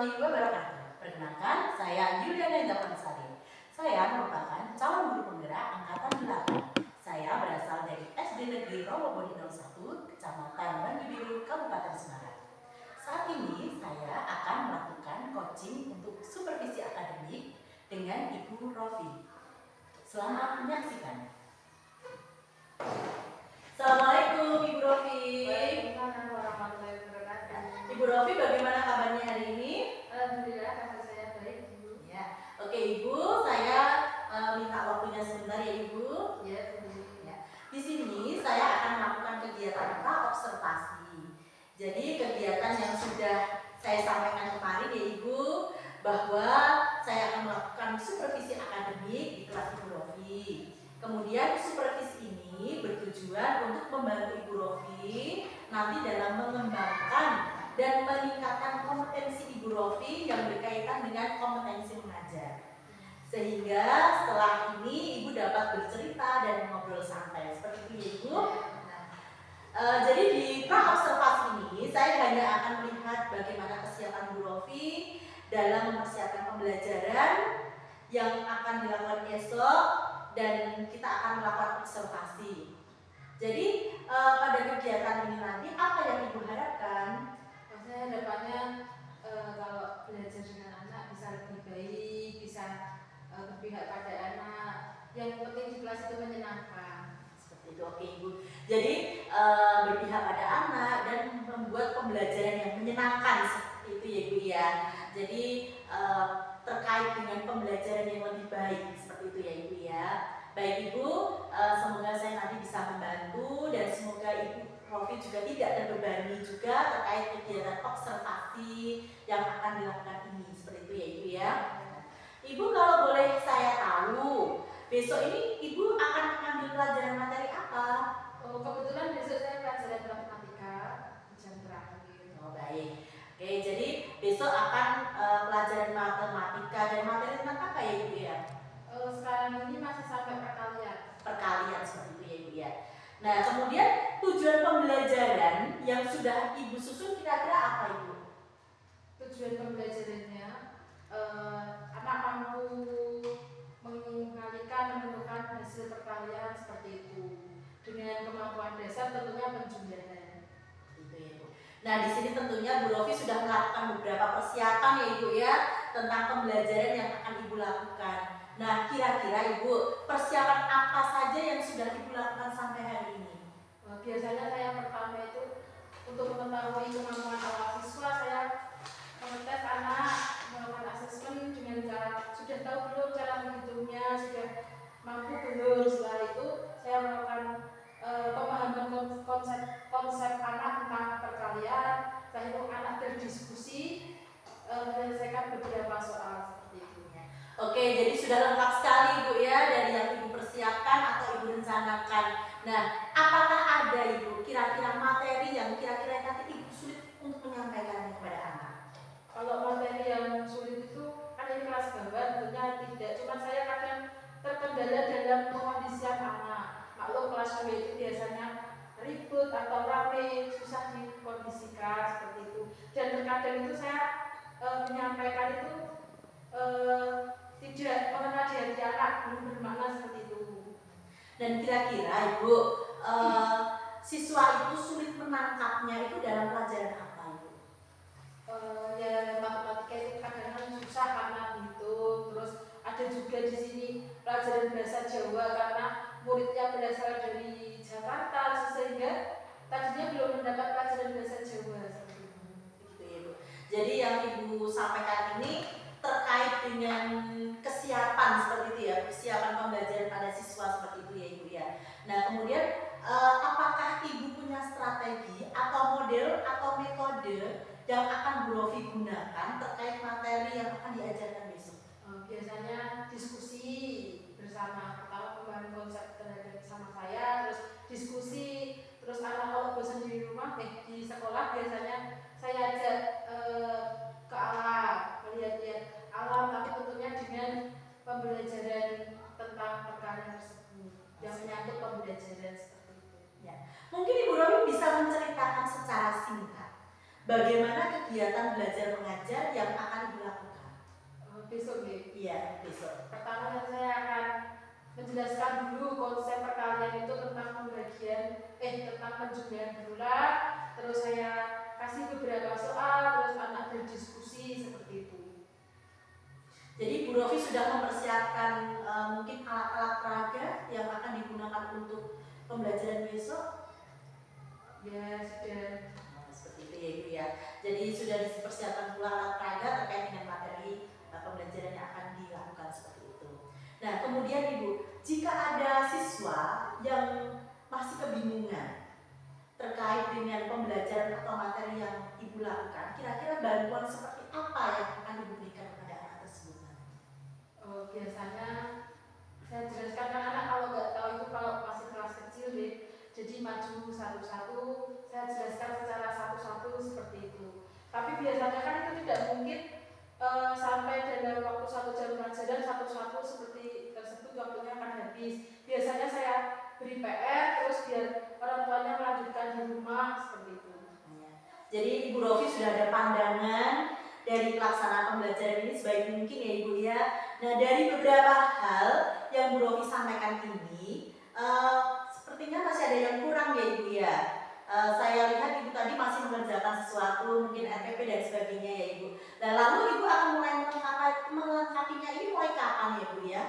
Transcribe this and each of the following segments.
warahmatullahi wabarakatuh. Perkenalkan, saya Yuliana Indah-Pansari. Saya merupakan calon guru penggerak angkatan 8. Saya berasal dari SD Negeri Rawabodi 01, Kecamatan Mandibiru, Kabupaten Semarang. Saat ini saya akan melakukan coaching untuk supervisi akademik dengan Ibu Rofi. Selamat menyaksikan. Assalamualaikum Ibu Rofi. Waalaikumsalam warahmatullahi wabarakatuh. Ibu Rofi, bagaimana kabarnya hari ini? Alhamdulillah kabar saya baik, Ibu. Ya, oke Ibu, saya minta waktunya sebentar ya Ibu. Ya, Ya. Di sini saya akan melakukan kegiatan observasi. Jadi kegiatan yang sudah saya sampaikan kemarin ya Ibu, bahwa saya akan melakukan supervisi akademik di kelas Ibu Rofi. Kemudian supervisi ini bertujuan untuk membantu Ibu Rofi nanti dalam mengembangkan dan meningkatkan kompetensi Ibu Rofi yang berkaitan dengan kompetensi mengajar. Sehingga setelah ini Ibu dapat bercerita dan ngobrol santai seperti itu ya Ibu. Jadi di pra-observasi ini saya hanya akan melihat bagaimana kesiapan Ibu Rofi dalam mempersiapkan pembelajaran yang akan dilakukan esok, dan kita akan melakukan observasi. Jadi pada kegiatan ini nanti apa yang Ibu harapkan? saya harapannya kalau belajar dengan anak bisa lebih baik, bisa berpihak pada anak. Yang penting di kelas itu menyenangkan. Seperti itu, oke Ibu. Jadi berpihak pada anak dan membuat pembelajaran yang menyenangkan seperti itu ya Ibu ya. Jadi terkait dengan pembelajaran yang lebih baik seperti itu ya Ibu ya. Baik Ibu, semoga saya nanti bisa membantu dan semoga Ibu Rofi juga tidak terbebani juga terkait kegiatan observasi yang akan dilakukan ini seperti itu ya Ibu ya. Ibu, kalau boleh saya tahu, besok ini Ibu akan mengambil pelajaran materi apa? Oh, kebetulan besok saya pelajaran matematika jam terakhir. Oh baik. Oke, jadi besok akan pelajaran matematika dan materi tentang apa ya Ibu ya? Sekarang ini masih sampai perkalian. Perkalian seperti itu ya Ibu ya. Nah, kemudian tujuan pembelajaran yang sudah Ibu susun kira-kira apa Ibu? Tujuan pembelajarannya anak mampu mengalihkan menemukan hasil perkalian seperti itu dengan kemampuan dasar tentunya penjumlahan. Gitu ya Ibu. Nah, di sini tentunya Bu Rofi sudah melakukan beberapa persiapan ya Ibu ya tentang pembelajaran yang akan Ibu lakukan. Nah, kira-kira Ibu, persiapan apa saja yang sudah Ibu lakukan sampai hari ini? Biasanya saya pertama itu untuk mengetahui kemampuan awal siswa, saya mengetes anak, melakukan asesmen dengan cara sudah tahu belum cara menghitungnya, sudah mampu belum. Setelah itu saya melakukan pemahaman konsep anak tentang perkalian. Setelah itu anak berdiskusi, menyelesaikan beberapa soal seperti itu. Oke, jadi sudah lengkap sekali Ibu ya dari yang Ibu persiapkan atau Ibu rencanakan. Nah, apakah ada Ibu kira-kira materi yang kira-kira nanti Ibu sulit untuk menyampaikan kepada anak? Kalau materi yang sulit itu kan ini kelas bawah tentunya tidak. Cuma saya kadang terkendala dalam pengondisian anak. Maklum kelas bawah itu biasanya ribut atau rame, susah dikondisikan seperti itu. Dan terkadang itu saya menyampaikan itu tidak mengenal di hati anak, belum bermakna seperti itu. Dan kira-kira Ibu siswa itu sulit menangkapnya itu dalam pelajaran apa Ibu? Ya matematika itu kadang-kadang susah karena hitung. Terus ada juga di sini pelajaran bahasa Jawa karena muridnya berasal dari Jakarta sehingga tadinya belum mendapat pelajaran bahasa Jawa seperti itu. Begitu ya Ibu. Jadi yang Ibu sampaikan ini terkait dengan kesiapan seperti itu ya, kesiapan pembelajaran pada siswa seperti itu ya Ibu ya. Nah, kemudian apakah Ibu punya strategi atau model atau metode yang akan Bu Rofi gunakan terkait materi yang akan diajarkan besok? Biasanya diskusi bersama, pertama pembahasan konsep terhadap sama saya, terus diskusi, terus anak kalau bosan di rumah, di sekolah biasanya saya ajak ke alam, melihat-lihat alam, tapi tentunya dengan pembelajaran tentang perkara tersebut yang menyangkut pembelajaran seperti itu. Ya. Mungkin Ibu Rofi bisa menceritakan secara singkat bagaimana kegiatan belajar mengajar yang akan Ibu lakukan? Besok nih. Iya, besok. Pertama saya akan menjelaskan dulu konsep perkalian itu tentang tentang penjumlahan berulang. Terus saya kasih beberapa soal, terus anak berdiskusi seperti itu. Jadi Bu Rofi sudah mempersiapkan mungkin alat-alat peraga yang akan digunakan untuk pembelajaran besok? Ya, sudah. Seperti itu ya Ibu ya. Jadi sudah dipersiapkan pula alat peraga terkait dengan materi pembelajaran yang akan dilakukan seperti itu. Nah kemudian Ibu, jika ada siswa yang masih kebingungan terkait dengan pembelajaran atau materi yang Ibu lakukan, kira-kira bantuan seperti apa yang akan Ibu berikan kepada anak tersebut? Biasanya saya jelaskan ke anak kalau nggak tahu itu kalau masih kelas kecil deh. Jadi maju satu-satu, saya jelaskan secara satu-satu seperti itu. Tapi biasanya kan itu tidak mungkin sampai dalam waktu 1 jam pelajaran satu-satu seperti tersebut, waktunya akan habis. Biasanya saya beri PR terus biar orang tuanya melanjutkan di rumah seperti itu. Jadi Ibu Rofi sudah ada pandangan dari pelaksanaan pembelajaran ini sebaik mungkin ya Ibu ya. Nah dari beberapa hal yang Bu Rofi sampaikan ini, sepertinya masih ada yang kurang ya Ibu ya. Saya lihat Ibu tadi masih mengerjakan sesuatu, mungkin RPP dan sebagainya ya Ibu. Nah lalu Ibu akan mulai melengkapinya ini mulai kapan ya Bu ya?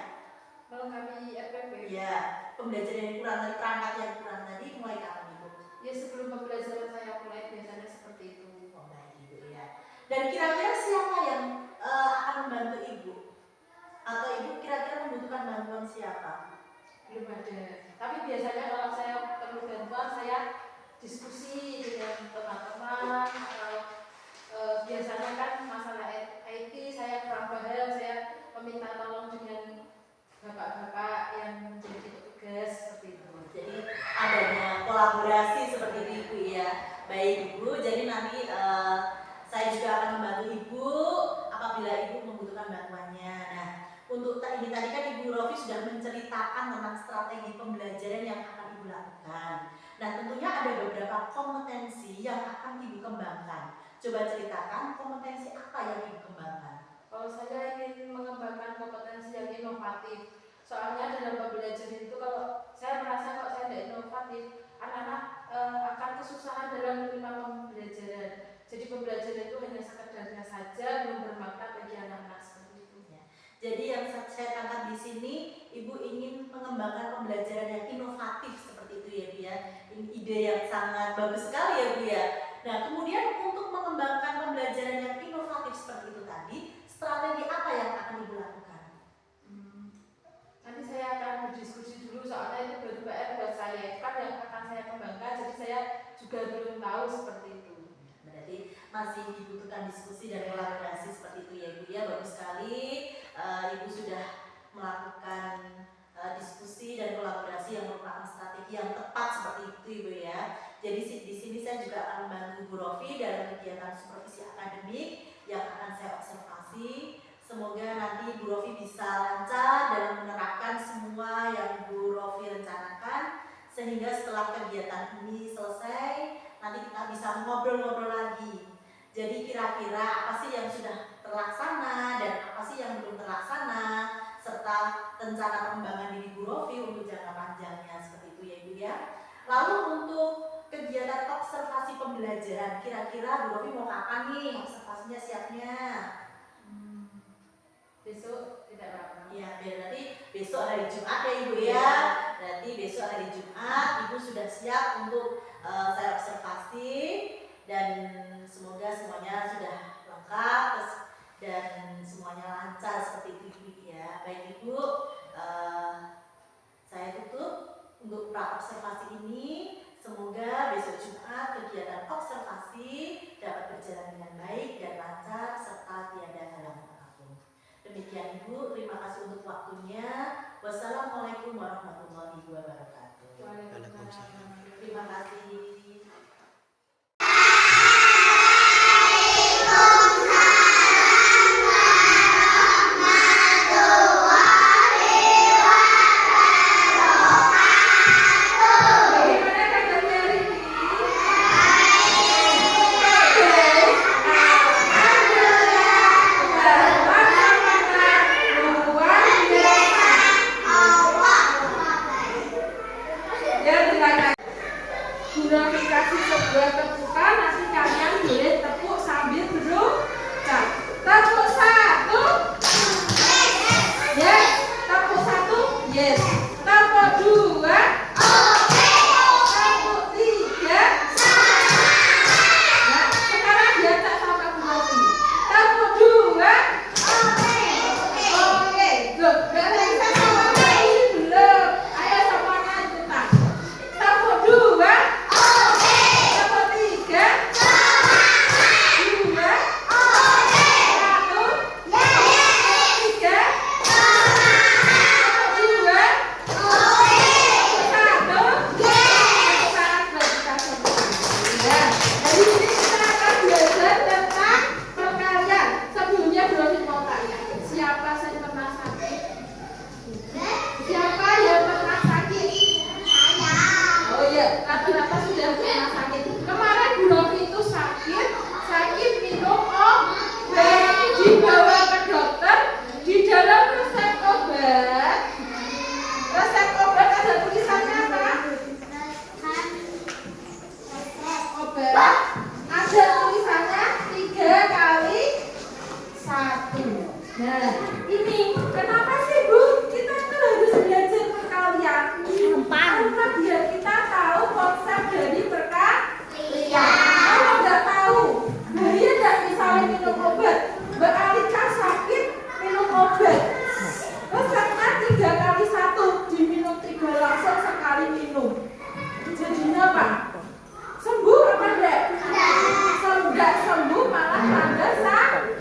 Melengkapi RPP? Ya, pembelajaran yang kurang tadi, perangkat yang kurang tadi mulai kapan Ibu? Ya sebelum pembelajaran saya mulai biasanya seperti itu. Oh baik Ibu ya. Dan kira-kira siapa yang akan membantu Ibu? Atau Ibu kira-kira membutuhkan bantuan siapa? Belum ada. Tapi biasanya kalau saya perlu bantuan saya diskusi dengan teman-teman. Biasanya kan masalah IT saya kurang paham, saya meminta tolong dengan bapak-bapak yang menjadi petugas seperti itu. Jadi adanya kolaborasi seperti itu Ibu ya. Baik Ibu, jadi nanti saya juga akan membantu Ibu apabila Ibu membutuhkan bantuannya. Nah, untuk ini tadi kan Ibu Rofi sudah menceritakan tentang strategi pembelajaran yang akan Ibu lakukan. Nah, tentunya ada beberapa kompetensi yang akan Ibu kembangkan. Coba ceritakan kompetensi apa yang Ibu kembangkan. Kalau saya ingin mengembangkan kompetensi yang inovatif. Soalnya dalam pembelajaran itu kalau saya merasa kalau saya tidak inovatif, anak-anak akan kesusahan dalam menerima pembelajaran. Jadi pembelajaran itu hanya sekedarnya saja, belum bermakna bagi anak-anak seperti itu. Jadi yang saya tangkap di sini, Ibu ingin mengembangkan pembelajaran yang inovatif seperti itu ya Bu ya. Ini ide yang sangat bagus sekali ya Bu ya. Nah kemudian untuk mengembangkan pembelajaran yang inovatif seperti itu tadi, strategi apa yang akan Ibu lakukan? Nanti saya akan berdiskusi dulu soalnya itu baru PR buat saya. Itu kan yang akan saya kembangkan, jadi saya juga belum tahu seperti itu. Berarti masih dibutuhkan diskusi dan kolaborasi seperti itu ya Ibu ya. Bagus sekali Ibu sudah melakukan diskusi dan kolaborasi yang merupakan strategi yang tepat seperti itu Ibu ya. Jadi di sini saya juga akan membantu Bu Rofi dalam kegiatan supervisi akademik yang akan saya observasi. Semoga nanti Bu Rofi bisa lancar dalam menerapkan semua yang Bu Rofi rencanakan, sehingga setelah kegiatan ini selesai nanti kita bisa ngobrol-ngobrol lagi. Jadi kira-kira apa sih yang sudah terlaksana dan apa sih yang belum terlaksana, serta rencana pengembangan diri Bu Rofi untuk jangka panjangnya seperti itu ya Ibu ya. Lalu untuk kegiatan observasi pembelajaran, kira-kira Bu Rofi mau kapan nih observasinya siapnya? Besok tidak lama. Ya, berarti besok hari Jumat ya Ibu ya. Berarti besok hari Jumat Ibu sudah siap untuk saya observasi dan semoga semuanya sudah lengkap dan semuanya lancar seperti itu Ibu ya. Baik Ibu, saya tutup untuk pra observasi ini. Semoga besok Jumat kegiatan observasi dapat berjalan dengan baik dan lancar serta tiada halangan. Demikian Ibu, terima kasih untuk waktunya. Wassalamualaikum warahmatullahi wabarakatuh. Waalaikumsalam. Terima kasih. Bu Rofi kasih sebuah tepukan, nanti kalian boleh tepuk sambil berucap. Tepuk satu, yes. Tepuk satu, yes. Tepuk dua, tepuk tiga. Nah, sekarang diajak sama Bu Rofi. Tepuk dua, oke. Loh, gak bisa sama ini belum. Ayo semuanya ikutan. Tepuk dua, tepuk tiga, dua, satu, tiga, dua, satu. Sekarang kita semua. Dari sini kita akan belajar tentang perkalian. Sebelumnya belum mau tanya, siapa yang pernah sakit? Siapa yang pernah sakit? Oh iya, rata-rata sudah pernah sakit. Kemarin Bu Rofi itu sakit minum obat, dibawa ke dokter. Di dalam resep obat ada tulisannya apa? Obat ada tulisannya 3 kali 1. Nah, ini kenapa sih Bu? Kita tuh harus belajar perkalian. Karena biar kita tahu konsep dari perkalian. Kalau nggak tahu, bahaya nggak misalnya minum obat. Mbak Alika sakit minum obat. Resepnya 3 kali 1, diminum 3 langsung sekali minum. Jadinya apa? Sembuh apa enggak? Enggak sembuh, malah tambah sakit.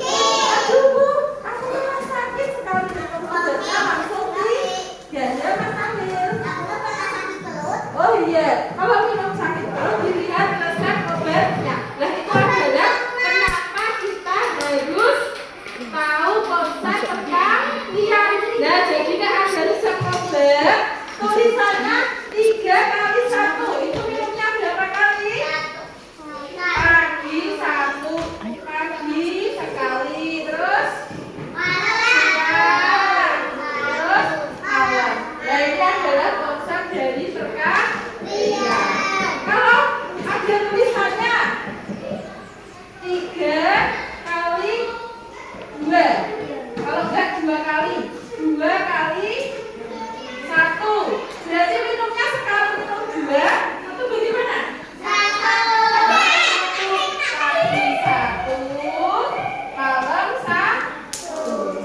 Aduh Bu, aku malah sakit sekali minum obatnya langsung diganda Mas Amil. Oh iya, kalau minum sakit perut dilihat resep obatnya. Nah itu adalah kenapa kita harus tahu konsep perkalian. Nah jadinya ada resep obat tulisannya 3 kali 1. Itu minumnya berapa kali? Pagi 1, pagi sekali, terus siang, terus malam. Nah ini adalah konsep dari perkalian. Kalau ada tulisannya 3 kali 2, kalau enggak 2 kali 1, berarti minumnya sekali minum 2 itu bagaimana? Pagi 1, malam 1.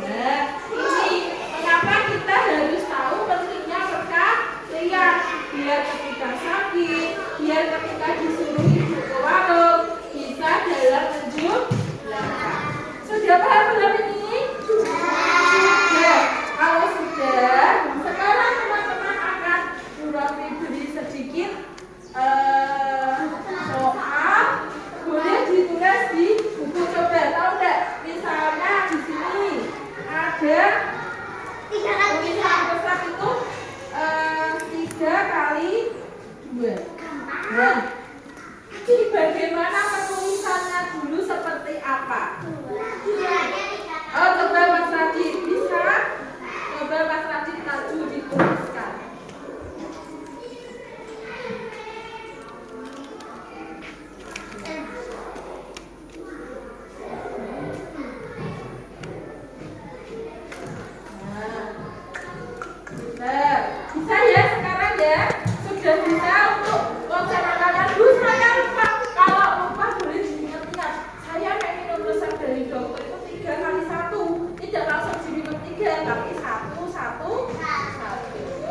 Nah ini mengapa kita harus tahu pentingnya perkalian, biar ketika sakit, biar ketika disuruh ibu ke warung bisa dalam menjumlahkan. Sudah paham belum ini? Sudah. Kalau sudah, sekarang teman-teman akan Bu Rofi beri sedikit soal. Boleh ditulis di buku. Coba tahu enggak? Misalnya di sini ada tulisan besar itu 3 kali 2. Nah, ini bagaimana penulisannya dulu seperti apa? Oh, coba Mas Radit bisa? Coba Mas Radit maju dituliskan. Nah, bisa ya sekarang ya? Sudah bisa untuk konsep kalian. Bu, saya lupa. Kalau lupa boleh diingat-ingat. Saya minum resep dari dokter itu 3 kali 1. Tidak langsung diminum 3, tapi 1, 1.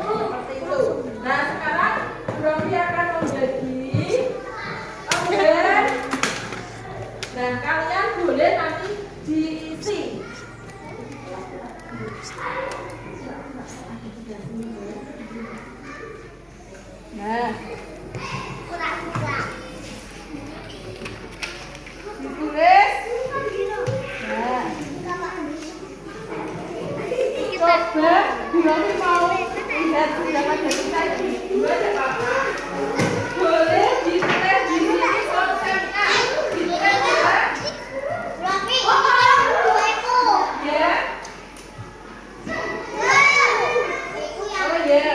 Seperti itu. Nah, sekarang Bu Rofi akan membagi obat. Nah, kalian boleh nanti diisi. Nah, ditulis. Nah, coba Bu Rofi mau lihat berapa dari tadi. 2 ada apa? Boleh ditulis di sini konsepnya. Ditulis ya. Ya. Oh ya.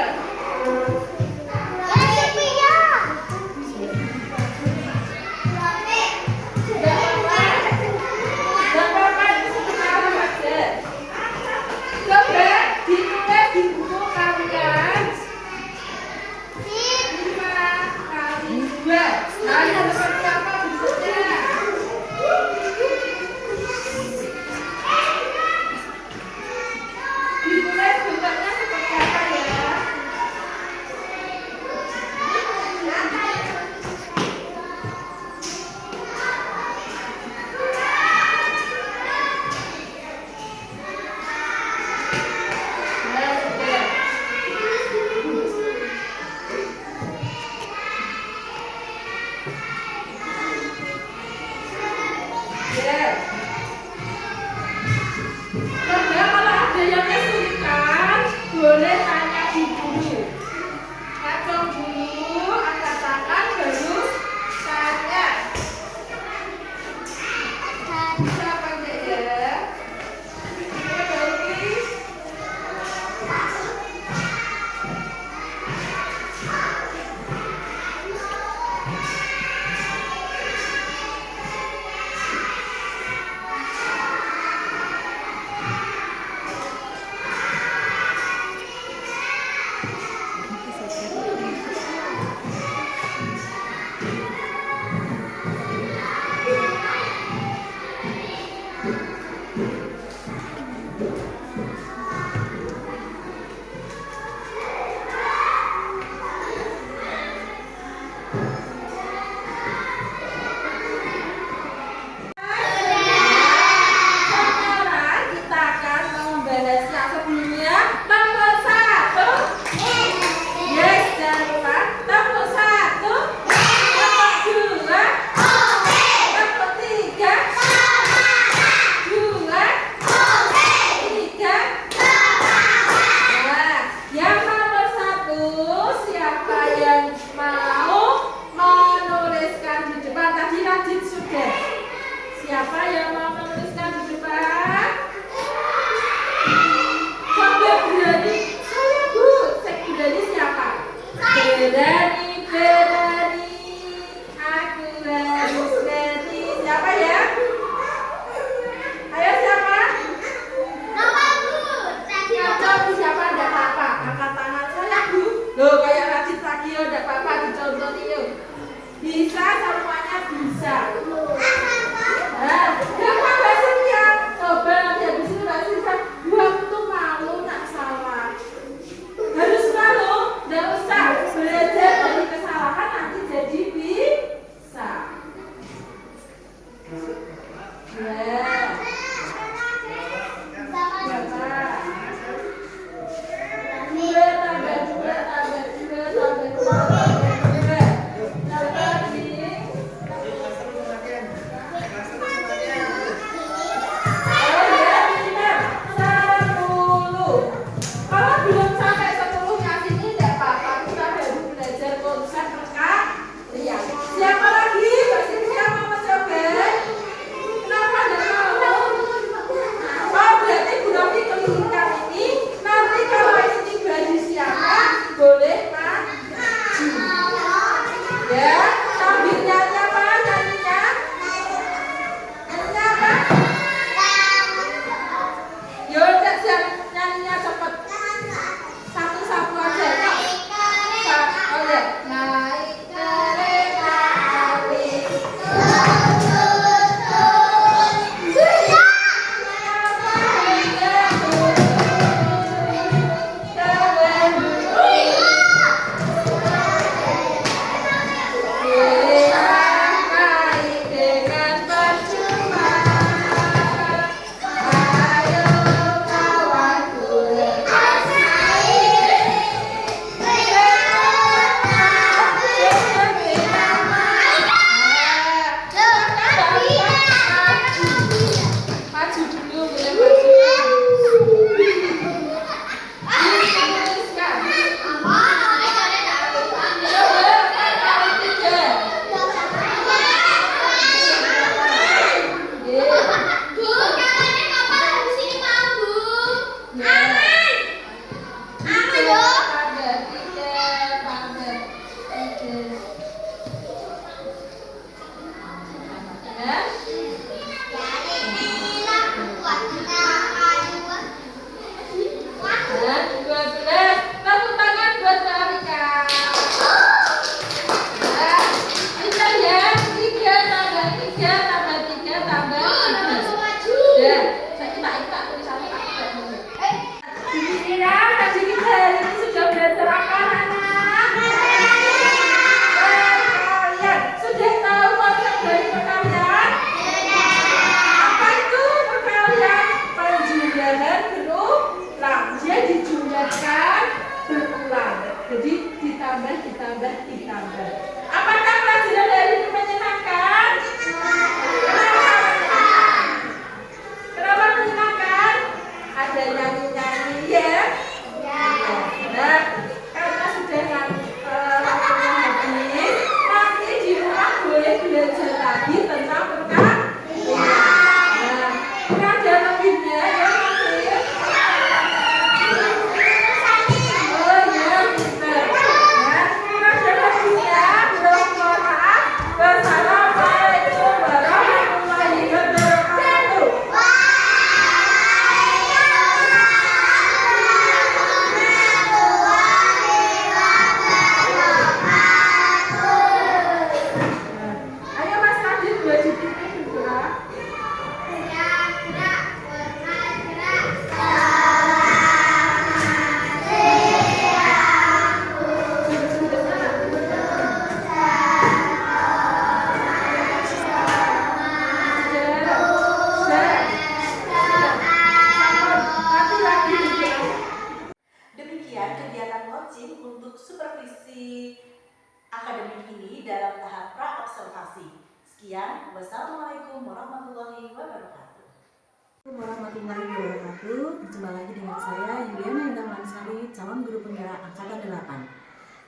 Apakah pelajaran hari ini menyenangkan? Kenapa menyenangkan? Ada nyanyi-nyanyi ya? Nah, karena sudah waktunya habis, nanti di rumah boleh belajar lagi tentang perkawinan. Nah, ini ada lebihnya ya nanti. Oh iya, benar. Nah, ini ada lebihnya. Wassalamualaikum warahmatullahi wabarakatuh. Ayo Mas Adit, dua judulnya bergerak. Demikian kegiatan coaching untuk supervisi akademik ini dalam tahap pra-observasi. Sekian, wassalamualaikum warahmatullahi wabarakatuh. Warahmatullahi wabarakatuh. Berjumpa lagi dengan saya Yuliana Indah Mansari, calon guru penggerak angkatan 8.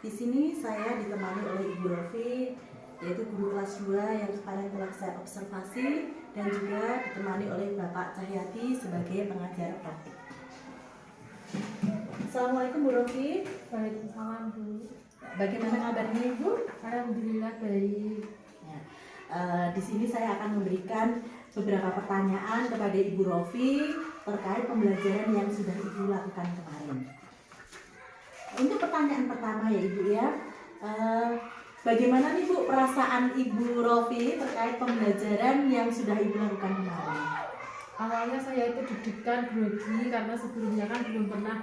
Di sini saya ditemani oleh Ibu Rofi, yaitu guru kelas 2 yang kemarin telah saya observasi, dan juga ditemani oleh Bapak Cahyati sebagai pengajar praktik. Assalamualaikum Bu Rofi. Waalaikumsalam Bu. Bagaimana kabarnya Ibu? Alhamdulillah baik. Ya, di sini saya akan memberikan beberapa pertanyaan kepada Ibu Rofi terkait pembelajaran yang sudah Ibu lakukan kemarin. Untuk pertanyaan pertama ya Ibu ya, bagaimana nih Bu perasaan Ibu Rofi terkait pembelajaran yang sudah Ibu lakukan kemarin? Awalnya saya itu deg-degan, grogi karena sebelumnya kan belum pernah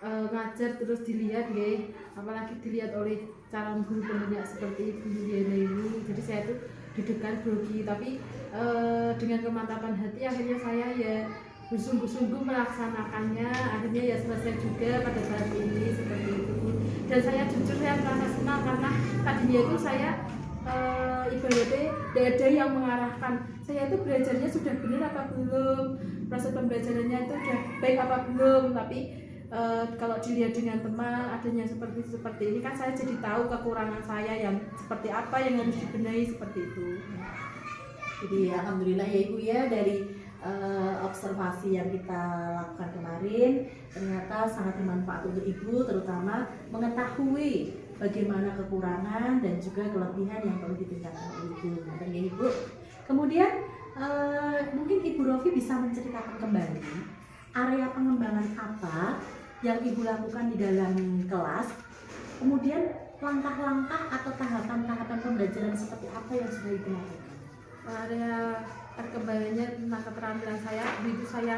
ngajar terus dilihat ya, apalagi dilihat oleh calon guru pembina seperti Ibu Yuliana ini. Jadi saya itu deg-degan, grogi, tapi dengan kemantapan hati akhirnya saya ya bersungguh-sungguh melaksanakannya. Akhirnya ya selesai juga pada saat ini seperti itu. Dan saya jujur saya merasa senang karena tadinya itu saya ibaratnya tidak ada yang mengarahkan saya itu belajarnya sudah benar apa belum, proses pembelajarannya itu sudah baik apa belum. Tapi kalau dilihat dengan teman adanya seperti ini kan saya jadi tahu kekurangan saya yang seperti apa yang harus dibenahi seperti itu. Jadi alhamdulillah ya Ibu ya, dari observasi yang kita lakukan kemarin ternyata sangat bermanfaat untuk Ibu, terutama mengetahui bagaimana kekurangan dan juga kelebihan yang perlu ditingkatkan oleh Ibu. Benar ya Ibu? Kemudian mungkin Ibu Rofi bisa menceritakan kembali area pengembangan apa yang Ibu lakukan di dalam kelas, kemudian langkah-langkah atau tahapan-tahapan pembelajaran seperti apa yang sudah Ibu lakukan. Area perkembangannya tentang keterampilan saya, begitu saya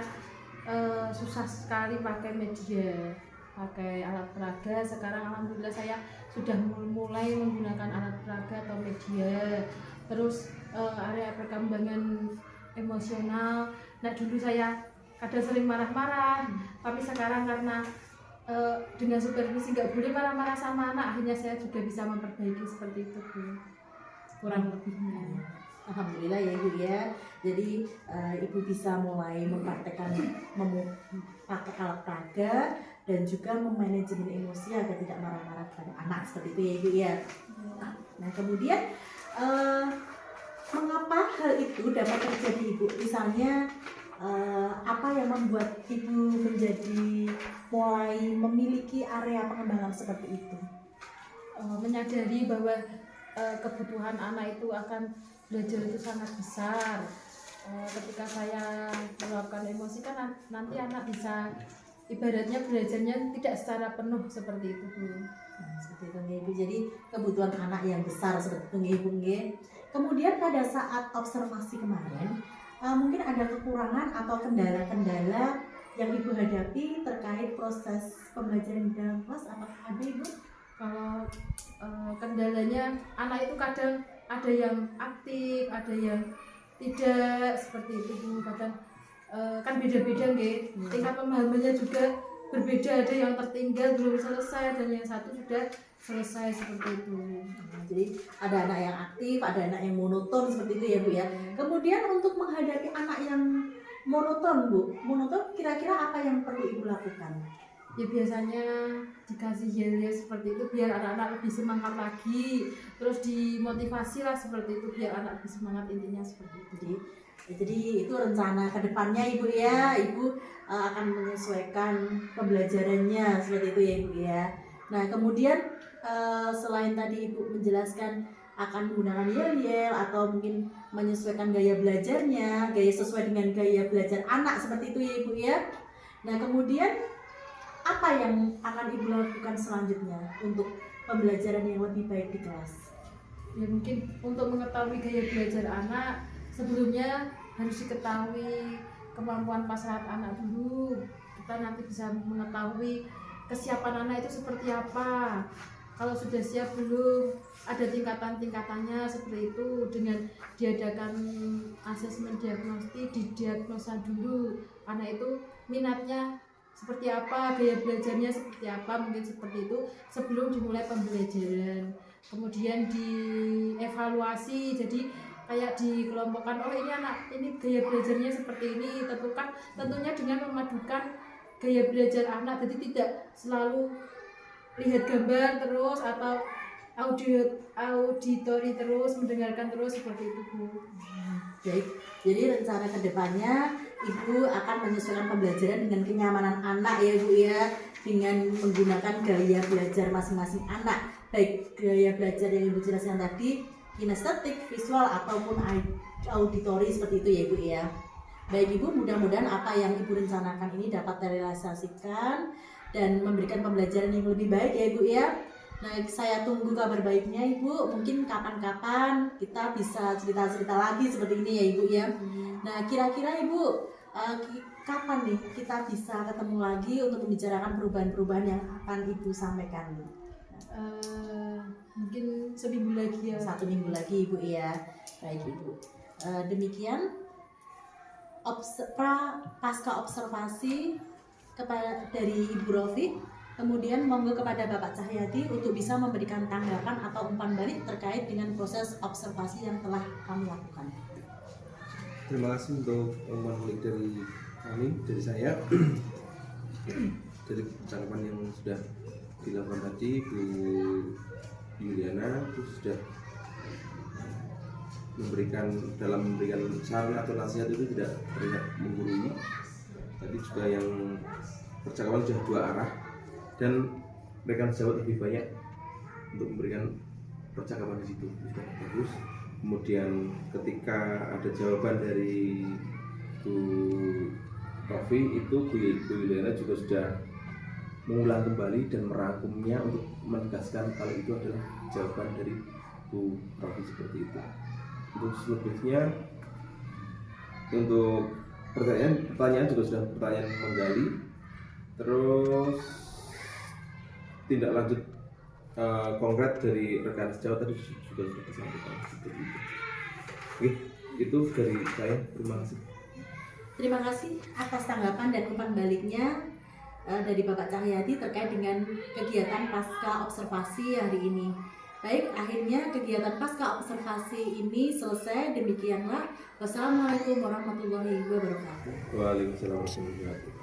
susah sekali pakai media, pakai alat peraga. Sekarang alhamdulillah saya sudah mulai menggunakan alat peraga atau media. Terus area perkembangan emosional, nah dulu saya kadang sering marah-marah, tapi sekarang karena dengan supervisi nggak boleh marah-marah sama anak, akhirnya saya juga bisa memperbaiki seperti itu Bu, kurang lebihnya. Alhamdulillah ya Ibu ya. Jadi Ibu bisa mulai mempraktekkan memakai alat peraga dan juga memanajemen emosi agar tidak marah-marah kepada anak seperti itu ya Ibu ya. Nah kemudian mengapa hal itu dapat terjadi Ibu? Misalnya apa yang membuat Ibu menjadi mulai memiliki area pengembangan seperti itu? Menyadari bahwa kebutuhan anak itu akan belajar itu sangat besar. Ketika saya meluapkan emosi kan nanti anak bisa ibaratnya belajarnya tidak secara penuh seperti itu Bu. Seperti itu Ibu. Jadi kebutuhan anak yang besar seperti itu Ibu. Kemudian pada saat observasi kemarin mungkin ada kekurangan atau kendala-kendala yang Ibu hadapi terkait proses pembelajaran di dalam kelas, apakah ada Ibu? Kalau kendalanya anak itu kadang ada yang aktif, ada yang tidak seperti itu Bu. Kadang kan beda-beda nggih. Tingkat pemahamannya juga berbeda, ada yang tertinggal belum selesai dan yang satu sudah selesai seperti itu. Jadi ada anak yang aktif, ada anak yang monoton seperti itu ya Bu ya. Kemudian untuk menghadapi anak yang monoton Bu, monoton kira-kira apa yang perlu Ibu lakukan? Ya biasanya dikasih yel-yel seperti itu biar anak-anak lebih semangat lagi, terus dimotivasi lah seperti itu biar anak lebih semangat, intinya seperti itu. Jadi itu rencana kedepannya Ibu ya, Ibu akan menyesuaikan pembelajarannya seperti itu ya Ibu ya. Nah kemudian selain tadi Ibu menjelaskan akan menggunakan yel-yel atau mungkin menyesuaikan gaya belajarnya, gaya sesuai dengan gaya belajar anak seperti itu ya Ibu ya. Nah kemudian apa yang akan Ibu lakukan selanjutnya untuk pembelajaran yang lebih baik di kelas? Ya mungkin untuk mengetahui gaya belajar anak sebelumnya harus diketahui kemampuan pasrah anak dulu. Kita nanti bisa mengetahui kesiapan anak itu seperti apa. Kalau sudah siap belum, ada tingkatan-tingkatannya seperti itu. Dengan diadakan asesmen diagnostik, didiagnosa dulu anak itu minatnya seperti apa, gaya belajarnya seperti apa, mungkin seperti itu sebelum dimulai pembelajaran. Kemudian dievaluasi, jadi kayak dikelompokkan, oh ini anak ini gaya belajarnya seperti ini, tentunya dengan memadukan gaya belajar anak, jadi tidak selalu lihat gambar terus atau auditori terus, mendengarkan terus seperti itu Bu. Baik, jadi rencana kedepannya Ibu akan menyesuaikan pembelajaran dengan kenyamanan anak ya Bu ya, dengan menggunakan gaya belajar masing-masing anak, baik gaya belajar yang Ibu jelaskan tadi, kinestetik, visual ataupun auditori seperti itu ya Bu ya. Baik Ibu, mudah-mudahan apa yang Ibu rencanakan ini dapat terrealisasikan dan memberikan pembelajaran yang lebih baik ya Ibu ya. Nah, saya tunggu kabar baiknya Ibu. Mungkin kapan-kapan kita bisa cerita-cerita lagi seperti ini ya Ibu ya. Nah, kira-kira Ibu kapan nih kita bisa ketemu lagi untuk membicarakan perubahan-perubahan yang akan Ibu sampaikan? Mungkin seminggu lagi ya. 1 minggu lagi Ibu ya. Baik Ibu. Demikian pasca observasi dari Ibu Rofi. Kemudian monggo kepada Bapak Cahyadi untuk bisa memberikan tanggapan atau umpan balik terkait dengan proses observasi yang telah kami lakukan. Terima kasih untuk umpan balik dari kami, dari saya, dari percakapan yang sudah dilakukan tadi. Bu Yuliana itu sudah memberikan saran atau nasihat itu tidak terlihat menggurui. Tadi juga yang percakapan sudah 2 arah. Dan rekan sejawat lebih banyak untuk memberikan percakapan di situ, sudah bagus. Kemudian ketika ada jawaban dari Bu Rofi itu, Bu Yuliana juga sudah mengulang kembali dan merangkumnya untuk menegaskan kalau itu adalah jawaban dari Bu Rofi seperti itu. Untuk selebihnya, untuk pertanyaan juga sudah pertanyaan menggali. Terus tindak lanjut konkret dari rekan sejawat tadi juga sudah disampaikan seperti itu. Oke, itu dari saya. Terima kasih. Terima kasih atas tanggapan dan umpan baliknya dari Bapak Cahyadi terkait dengan kegiatan pasca observasi hari ini. Baik, akhirnya kegiatan pasca observasi ini selesai. Demikianlah. Wassalamualaikum warahmatullahi wabarakatuh. Waalaikumsalam warahmatullahi wabarakatuh.